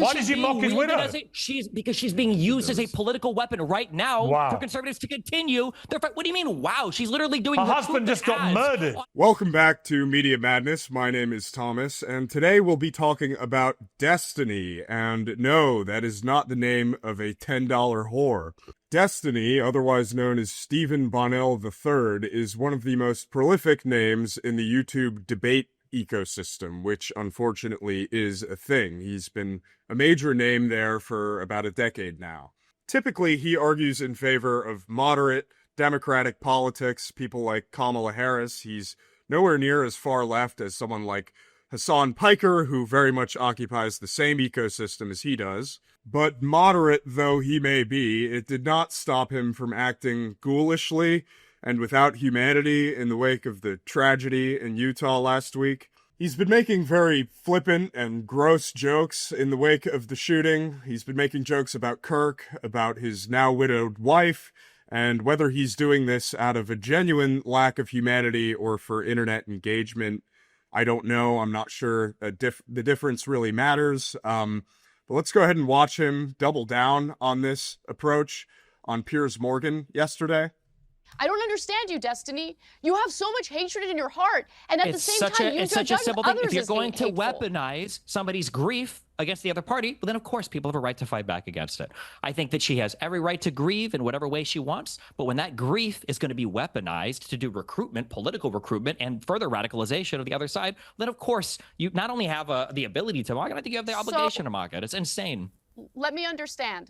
Why did you mock his widow? Because she's being used as a political weapon right now for conservatives to continue their fight. What do you mean, wow? She's literally doing her husband just got murdered. Welcome back to Media Madness. My name is Thomas, and today we'll be talking about Destiny. And no, that is not the name of a $10 whore. Destiny, otherwise known as Stephen Bonnell III, is one of the most prolific names in the YouTube debate ecosystem, which unfortunately is a thing. He's been a major name there for about a decade now. Typically, he argues in favor of moderate democratic politics, people like Kamala Harris. He's nowhere near as far left as someone like Hassan Piker, who very much occupies the same ecosystem as he does. But moderate though he may be, it did not stop him from acting ghoulishly and without humanity in the wake of the tragedy in Utah last week. He's been making very flippant and gross jokes in the wake of the shooting. He's been making jokes about Kirk, about his now widowed wife, and whether he's doing this out of a genuine lack of humanity or for internet engagement, I don't know. I'm not sure the difference really matters. But let's go ahead and watch him double down on this approach on Piers Morgan yesterday. I don't understand you, Destiny. You have so much hatred in your heart, and at the same time, you judge others as being hateful. If you're going to weaponize somebody's grief against the other party, well, then of course people have a right to fight back against it. I think that she has every right to grieve in whatever way she wants, but when that grief is going to be weaponized to do recruitment, political recruitment, and further radicalization of the other side, then of course you not only have the ability to mock it, I think you have the obligation to mock it. It's insane. Let me understand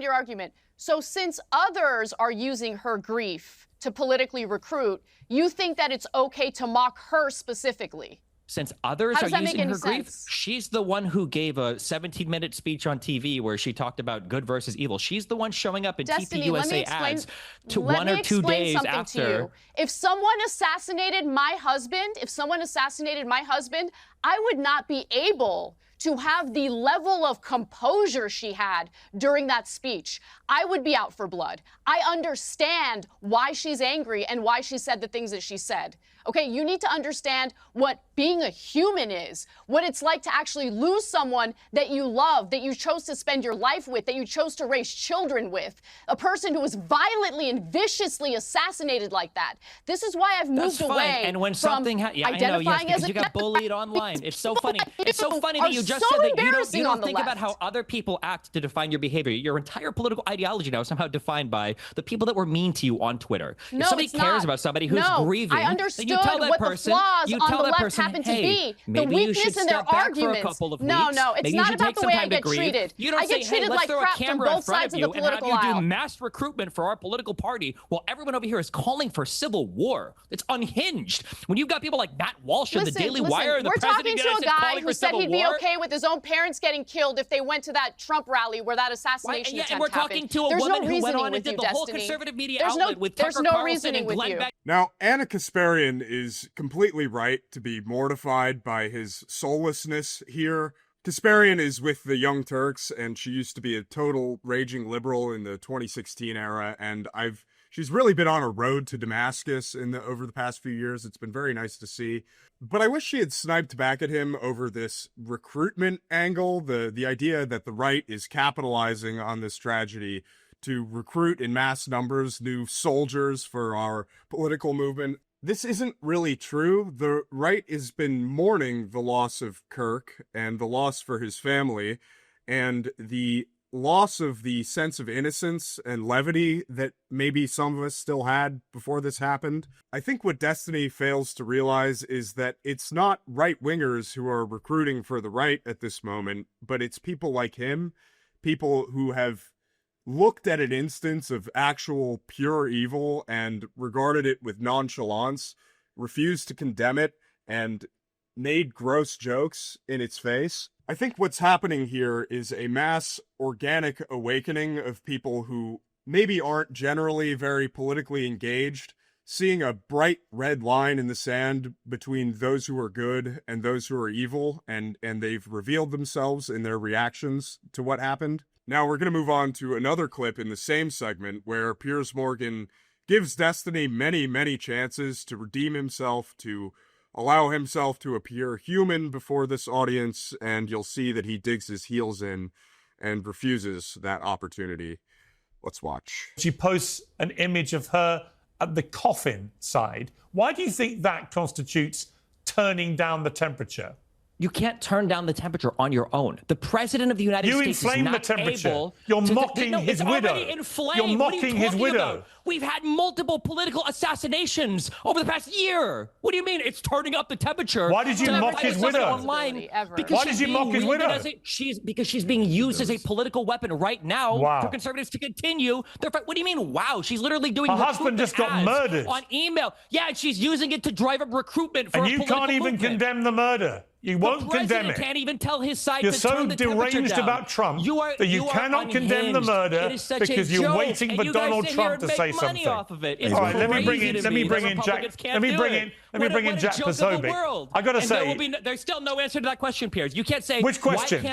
your argument. So since others are using her grief to politically recruit, you think that it's okay to mock her specifically? Since others are using her grief, she's the one who gave a 17-minute speech on TV where she talked about good versus evil. She's the one showing up in TPUSA ads to 1 or 2 days after. If someone assassinated my husband, I would not be able to have the level of composure she had during that speech. I would be out for blood. I understand why she's angry and why she said the things that she said. Okay, you need to understand what being a human is, what it's like to actually lose someone that you love, that you chose to spend your life with, that you chose to raise children with, a person who was violently and viciously assassinated like that. This is why I've moved away and when from something identifying as you got bullied online. It's so funny. It's so funny that you just said that you don't think about how other people act to define your behavior. Your entire political ideology now is somehow defined by the people that were mean to you on Twitter. No, if somebody cares about somebody who's grieving, I understood you tell that what person, the flaws you on tell the that left person, happen hey, to be. maybe The weakness you should in their step back arguments. for a couple of weeks. No, it's maybe not you should about take the some way time I get to grieve. treated. You don't I get say, treated hey, let's like throw a crap from camera in both front sides of of you the and have political you do aisle. mass recruitment for our political party while everyone over here is calling for civil war. It's unhinged. When you've got people like Matt Walsh and the Daily Wire, the president of the United States calling for civil war. We're talking to a guy who said he'd be okay with his own parents getting killed if they went to that Trump rally where that assassination attempt happened. And we're talking to a woman who went on and did the whole conservative media outlet with Tucker Carlson and Glenn Beck. Now, Anna Kasparian is completely right to be mortified by his soullessness here. Kasparian is with the Young Turks, and she used to be a total raging liberal in the 2016 era, and she's really been on a road to Damascus over the past few years. It's been very nice to see. But I wish she had sniped back at him over this recruitment angle, the idea that the right is capitalizing on this tragedy to recruit in mass numbers new soldiers for our political movement. This isn't really true. The right has been mourning the loss of Kirk and the loss for his family and the loss of the sense of innocence and levity that maybe some of us still had before this happened. I think what Destiny fails to realize is that it's not right-wingers who are recruiting for the right at this moment, but it's people like him, people who have looked at an instance of actual pure evil and regarded it with nonchalance, refused to condemn it, and made gross jokes in its face. I think what's happening here is a mass organic awakening of people who maybe aren't generally very politically engaged, seeing a bright red line in the sand between those who are good and those who are evil, and they've revealed themselves in their reactions to what happened. Now we're going to move on to another clip in the same segment where Piers Morgan gives Destiny many, many chances to redeem himself, to allow himself to appear human before this audience, and you'll see that he digs his heels in and refuses that opportunity. Let's watch. She posts an image of her at the coffin side. Why do you think that constitutes turning down the temperature? You can't turn down the temperature on your own. The president of the United States is not the temperature. able. You're mocking his widow. Already inflamed. You're mocking his widow. About? We've had multiple political assassinations over the past year. What do you mean it's turning up the temperature? Why did you mock his widow? Online because Why did you mock his widow? Because she's being used as a political weapon right now for conservatives to continue. What do you mean? Wow, she's literally doing. Her husband just got murdered on email. Yeah, and she's using it to drive up recruitment for. And you can't even condemn the murder. You won't condemn it. Can't even tell his side You're to so turn the deranged down. about Trump that you cannot condemn the murder because you're waiting for Donald Trump to say something. Off of it. All right, let me bring in Jack. Let me bring in Jack Posobiec. I got to say, there's still no answer to that question, Piers. You can't say which question?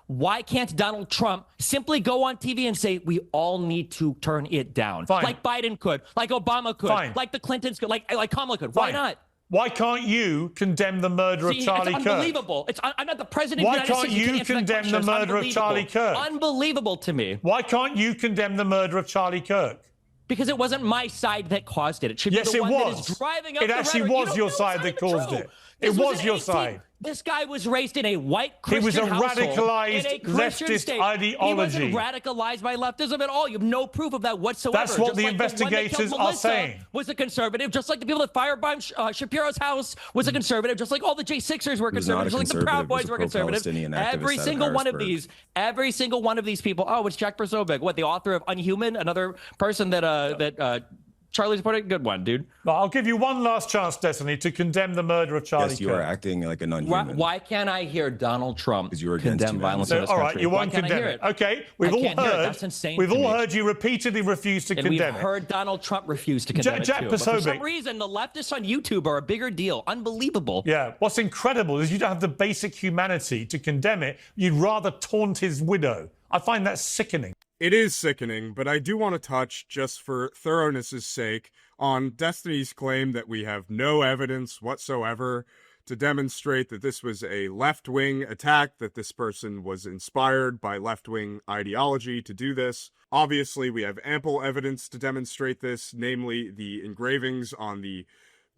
Why can't Donald Trump simply go on TV and say we all need to turn it down, like Biden could, like Obama could, like the Clintons could, like Kamala could? Why not? Why can't you condemn the murder of Charlie Kirk? It's unbelievable. I'm not the president of the United States. Why can't you condemn the murder of Charlie Kirk? Unbelievable to me. Why can't you condemn the murder of Charlie Kirk? Because it wasn't my side that caused it. It should be the one that is driving up the rhetoric. It actually was your side that caused it. It was your side. This guy was raised in a white Christian household. He was a radicalized leftist ideology. He wasn't radicalized by leftism at all. You have no proof of that whatsoever. That's what the investigators are saying. Was a conservative, just like the people that firebombed Shapiro's house was a conservative, just like all the J6ers were conservative, just like the Proud Boys were conservative. Every single one of these people. Oh, it's Jack Posobiec. What, the author of Unhuman? Another person that Charlie's put a good one, dude. Well, I'll give you one last chance, Destiny, to condemn the murder of Charlie Kirk. Yes, you are acting like an unhuman. Why can't I hear Donald Trump condemn violence in this country? All right, you won't condemn it. Okay, we've all heard. That's insane. We've all heard you repeatedly refuse to condemn it. And we've heard Donald Trump refuse to condemn it too. But for some reason, the leftists on YouTube are a bigger deal. Unbelievable. Yeah. What's incredible is you don't have the basic humanity to condemn it. You'd rather taunt his widow. I find that sickening. It is sickening, but I do want to touch, just for thoroughness' sake, on Destiny's claim that we have no evidence whatsoever to demonstrate that this was a left-wing attack, that this person was inspired by left-wing ideology to do this. Obviously, we have ample evidence to demonstrate this, namely the engravings on the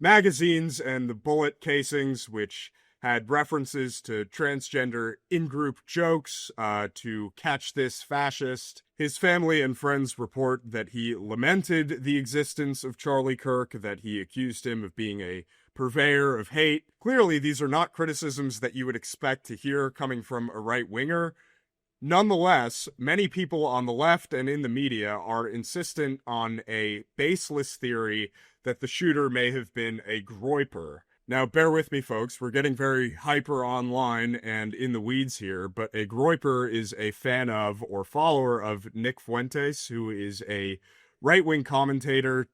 magazines and the bullet casings, which had references to transgender in-group jokes, to catch this fascist. His family and friends report that he lamented the existence of Charlie Kirk, that he accused him of being a purveyor of hate. Clearly, these are not criticisms that you would expect to hear coming from a right-winger. Nonetheless, many people on the left and in the media are insistent on a baseless theory that the shooter may have been a groyper. Now, bear with me, folks. We're getting very hyper online and in the weeds here, but a groyper is a fan of or follower of Nick Fuentes, who is a right-wing commentator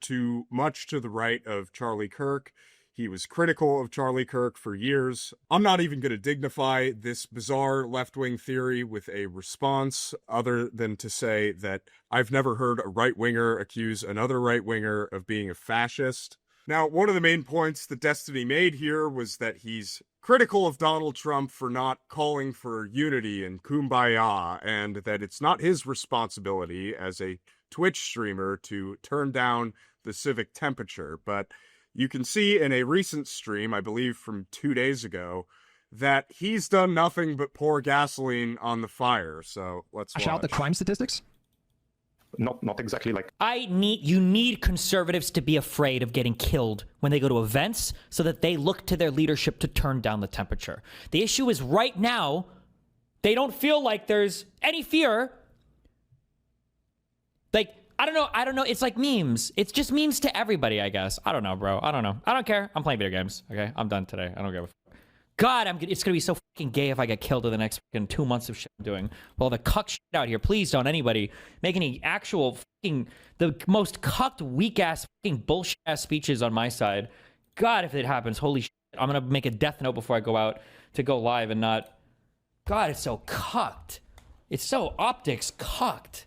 much to the right of Charlie Kirk. He was critical of Charlie Kirk for years. I'm not even going to dignify this bizarre left-wing theory with a response other than to say that I've never heard a right-winger accuse another right-winger of being a fascist. Now, one of the main points that Destiny made here was that he's critical of Donald Trump for not calling for unity and kumbaya, and that it's not his responsibility as a Twitch streamer to turn down the civic temperature. But you can see in a recent stream, I believe from 2 days ago, that he's done nothing but pour gasoline on the fire. So let's watch. Out the crime statistics? Not exactly like. You need conservatives to be afraid of getting killed when they go to events so that they look to their leadership to turn down the temperature. The issue is right now, they don't feel like there's any fear. Like, I don't know. It's like memes. It's just memes to everybody, I guess. I don't know, bro. I don't know. I don't care. I'm playing video games. Okay, I'm done today. I don't give a fuck. God, it's going to be so fucking gay if I get killed in the next fucking 2 months of shit I'm doing. Well, the cuck shit out here. Please don't anybody make any actual fucking, the most cucked, weak-ass fucking bullshit-ass speeches on my side. God, if it happens, holy shit. I'm going to make a death note before I go out to go live and not. God, it's so cucked. It's so optics cucked.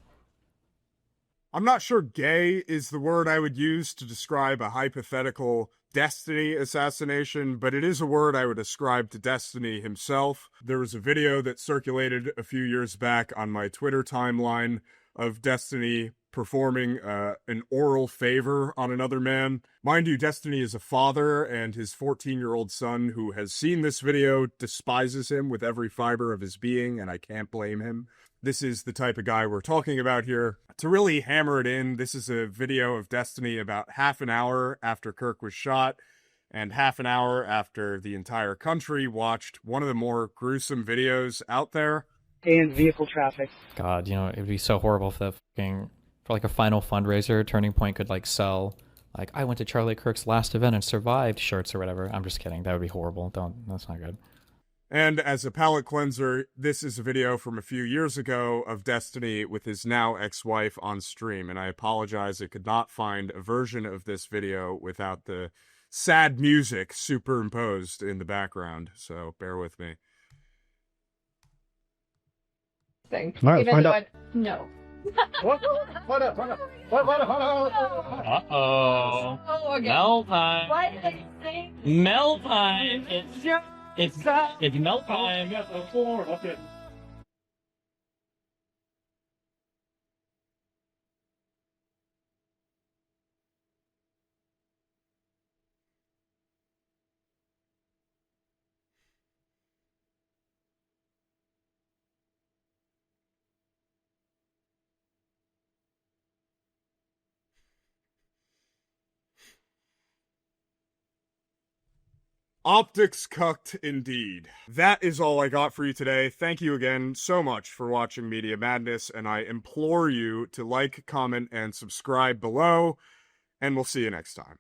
I'm not sure gay is the word I would use to describe a hypothetical Destiny assassination, but it is a word I would ascribe to Destiny himself. There was a video that circulated a few years back on my Twitter timeline of Destiny performing an oral favor on another man. Mind you, Destiny is a father, and his 14-year-old son, who has seen this video, despises him with every fiber of his being, and I can't blame him. This is the type of guy we're talking about here. To really hammer it in, this is a video of Destiny about half an hour after Kirk was shot, and half an hour after the entire country watched one of the more gruesome videos out there. And vehicle traffic. God, it'd be so horrible if for like a final fundraiser, Turning Point could like sell, like, I went to Charlie Kirk's last event and survived shirts or whatever. I'm just kidding. That would be horrible. That's not good. And as a palate cleanser, this is a video from a few years ago of Destiny with his now ex-wife on stream. And I apologize, I could not find a version of this video without the sad music superimposed in the background. So bear with me. Thing. All right, Even find though out. No. Uh-oh. Oh, okay. Mel time. What is thing? Mel time. It's Mel time. Okay. Optics cucked indeed. That is all I got for you today. Thank you again so much for watching Media Madness, and I implore you to like, comment, and subscribe below, and we'll see you next time.